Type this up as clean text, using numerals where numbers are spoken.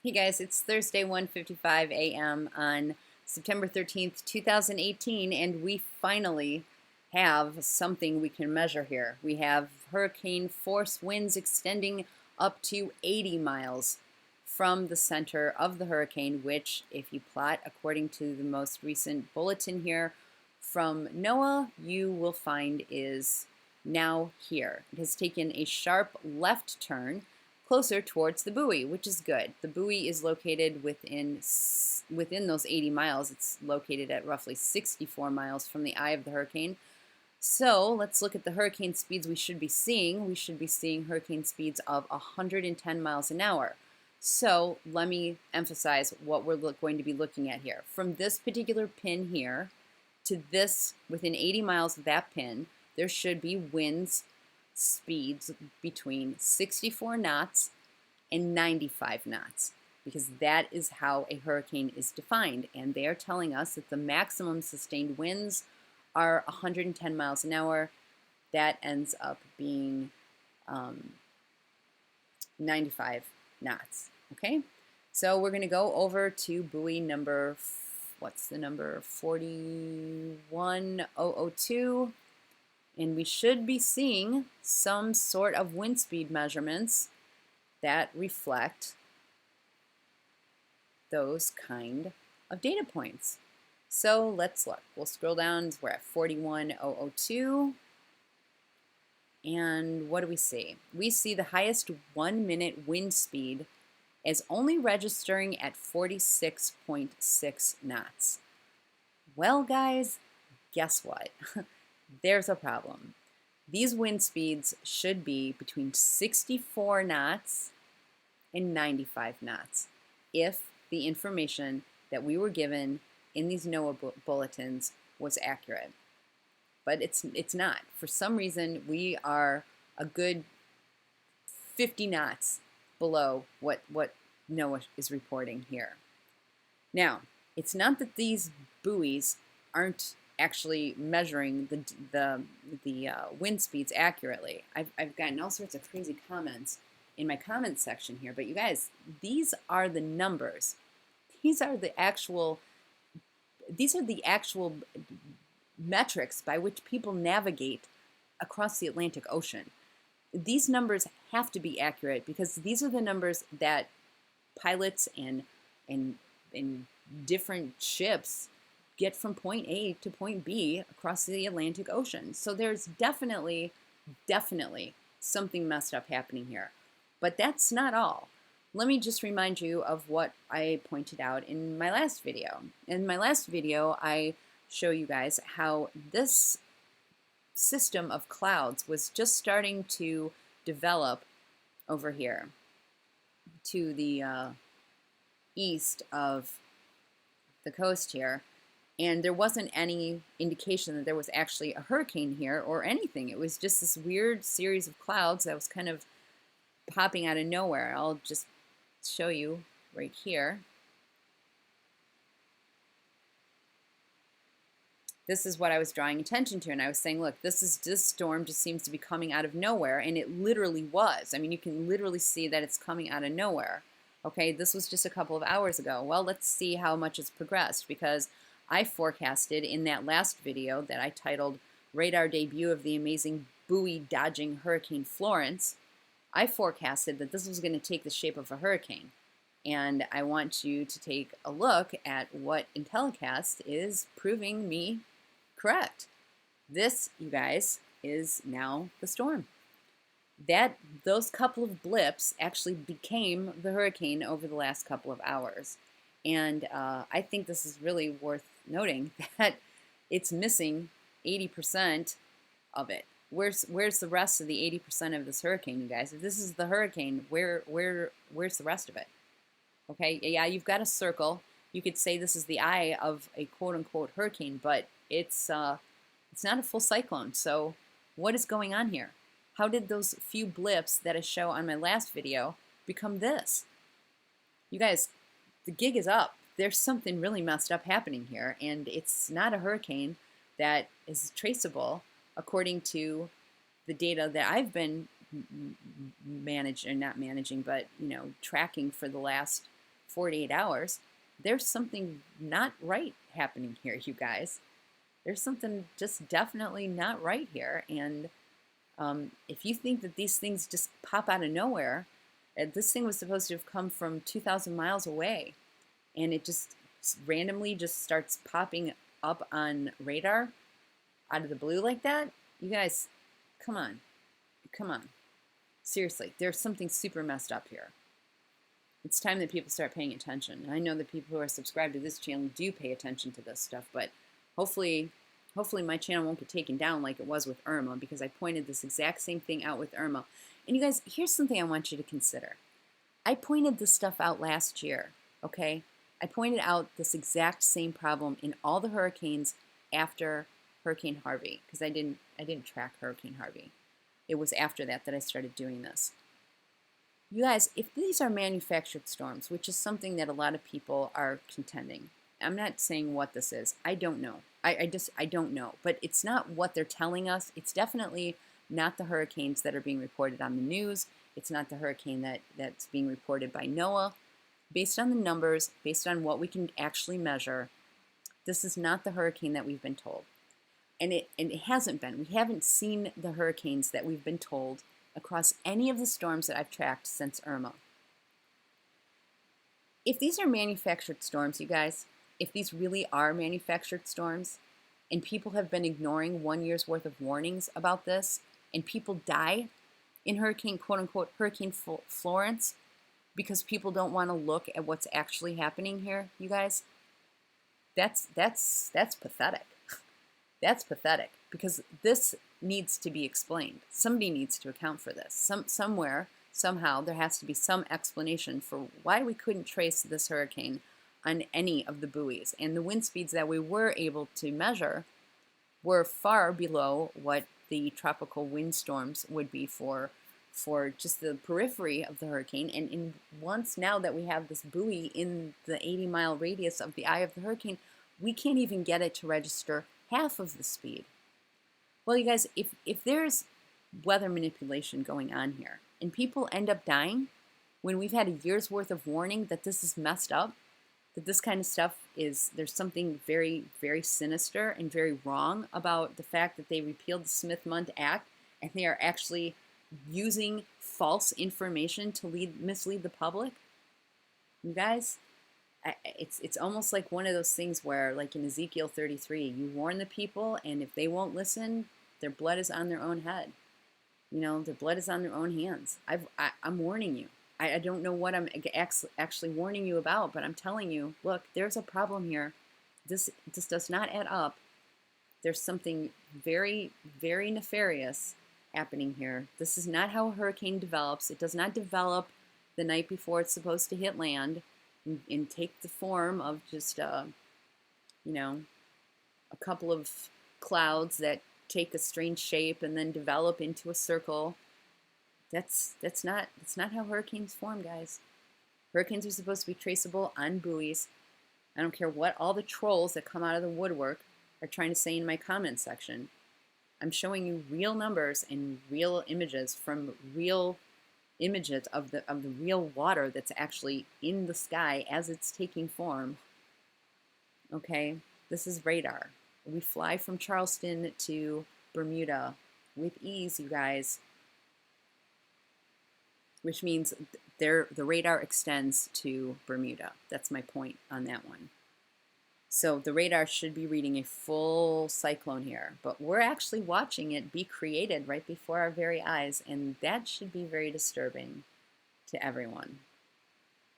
Hey guys, it's Thursday 1:55 a.m. on September 13th, 2018, and we finally have something we can measure here. We have hurricane force winds extending up to 80 miles from the center of the hurricane, which, if you plot according to the most recent bulletin here from NOAA, you will find is now here. It has taken a sharp left turn closer towards the buoy, which is good. The buoy is located within those 80 miles. It's located at roughly 64 miles from the eye of the hurricane. So let's look at the hurricane speeds we should be seeing. We should be seeing hurricane speeds of 110 miles an hour. So let me emphasize what we're going to be looking at here. From this particular pin here to this, within 80 miles of that pin, there should be winds speeds between 64 knots and 95 knots, because that is how a hurricane is defined. And they are telling us that the maximum sustained winds are 110 miles an hour. That ends up being 95 knots. Okay, so we're going to go over to buoy number, what's the number, 41002. And we should be seeing some sort of wind speed measurements that reflect those kind of data points. So let's look. We'll scroll down. We're at 41002. And what do we see? We see the highest 1 minute wind speed as only registering at 46.6 knots. Well, guys, guess what? There's a problem. These wind speeds should be between 64 knots and 95 knots if the information that we were given in these NOAA bulletins was accurate. But it's not. For some reason, we are a good 50 knots below what NOAA is reporting here. Now, it's not that these buoys aren't actually measuring the wind speeds accurately. I've gotten all sorts of crazy comments in my comments section here, but you guys, these are the numbers. These are the actual metrics by which people navigate across the Atlantic Ocean. These numbers have to be accurate because these are the numbers that pilots and different ships get from point A to point B across the Atlantic Ocean. So there's definitely something messed up happening here. But that's not all. Let me just remind you of what I pointed out in my last video. In my last video, I show you guys how this system of clouds was just starting to develop over here to the east of the coast here. And there wasn't any indication that there was actually a hurricane here or anything. It was just this weird series of clouds that was kind of popping out of nowhere. I'll just show you right here. This is what I was drawing attention to, and I was saying, look, this storm just seems to be coming out of nowhere, and it literally was. I mean, you can literally see that it's coming out of nowhere. Okay, this was just a couple of hours ago. Well, let's see how much it's progressed, because I forecasted in that last video that I titled Radar Debut of the Amazing Buoy Dodging Hurricane Florence, I forecasted that this was going to take the shape of a hurricane. And I want you to take a look at what Intellicast is proving me correct. This, you guys, is now the storm. Those couple of blips actually became the hurricane over the last couple of hours. And I think this is really worth noting that it's missing 80% of it. Where's the rest of the 80% of this hurricane, you guys? If this is the hurricane, where's the rest of it? Okay, yeah, you've got a circle. You could say this is the eye of a quote-unquote hurricane, but it's not a full cyclone. So what is going on here? How did those few blips that I show on my last video become this? You guys, the gig is up. There's something really messed up happening here, and it's not a hurricane that is traceable according to the data that I've been tracking for the last 48 hours, there's something not right happening here, you guys. There's something just definitely not right here. And if you think that these things just pop out of nowhere, this thing was supposed to have come from 2,000 miles away, and it just randomly just starts popping up on radar out of the blue like that. You guys, come on. Come on. Seriously, there's something super messed up here. It's time that people start paying attention. I know that people who are subscribed to this channel do pay attention to this stuff, but hopefully my channel won't get taken down like it was with Irma, because I pointed this exact same thing out with Irma. And you guys, here's something I want you to consider. I pointed this stuff out last year, okay? I pointed out this exact same problem in all the hurricanes after Hurricane Harvey, because I didn't track Hurricane Harvey. It was after that I started doing this. You guys, if these are manufactured storms, which is something that a lot of people are contending, I'm not saying what this is. I don't know. I don't know. But it's not what they're telling us. It's definitely not the hurricanes that are being reported on the news. It's not the hurricane that's being reported by NOAA. Based on the numbers, based on what we can actually measure, this is not the hurricane that we've been told. And it hasn't been. We haven't seen the hurricanes that we've been told across any of the storms that I've tracked since Irma. If these are manufactured storms, you guys, if these really are manufactured storms, and people have been ignoring 1 year's worth of warnings about this, and people die in hurricane, quote unquote, Hurricane Florence, because people don't want to look at what's actually happening here, you guys, that's pathetic. That's pathetic, because this needs to be explained. Somebody needs to account for this. Somewhere, somehow, there has to be some explanation for why we couldn't trace this hurricane on any of the buoys. And the wind speeds that we were able to measure were far below what the tropical windstorms would be for just the periphery of the hurricane. And once now that we have this buoy in the 80-mile radius of the eye of the hurricane, we can't even get it to register half of the speed. Well, you guys, if there's weather manipulation going on here, and people end up dying when we've had a year's worth of warning that this is messed up, that this kind of stuff there's something very, very sinister and very wrong about the fact that they repealed the Smith-Mundt Act, and they are actually using false information to mislead the public. You guys, it's almost like one of those things where, like in Ezekiel 33, you warn the people, and if they won't listen, their blood is on their own head. You know, their blood is on their own hands. I'm warning you. I don't know what I'm actually warning you about, but I'm telling you, look, there's a problem here. This does not add up. There's something very, very nefarious happening here. This is not how a hurricane develops. It does not develop the night before it's supposed to hit land and take the form of just, you know, a couple of clouds that take a strange shape and then develop into a circle. That's not how hurricanes form, guys. Hurricanes are supposed to be traceable on buoys. I don't care what all the trolls that come out of the woodwork are trying to say in my comment section. I'm showing you real numbers and real images from real images of the real water that's actually in the sky as it's taking form. Okay, this is radar. We fly from Charleston to Bermuda with ease, you guys, which means the radar extends to Bermuda. That's my point on that one. So the radar should be reading a full cyclone here, but we're actually watching it be created right before our very eyes, and that should be very disturbing to everyone.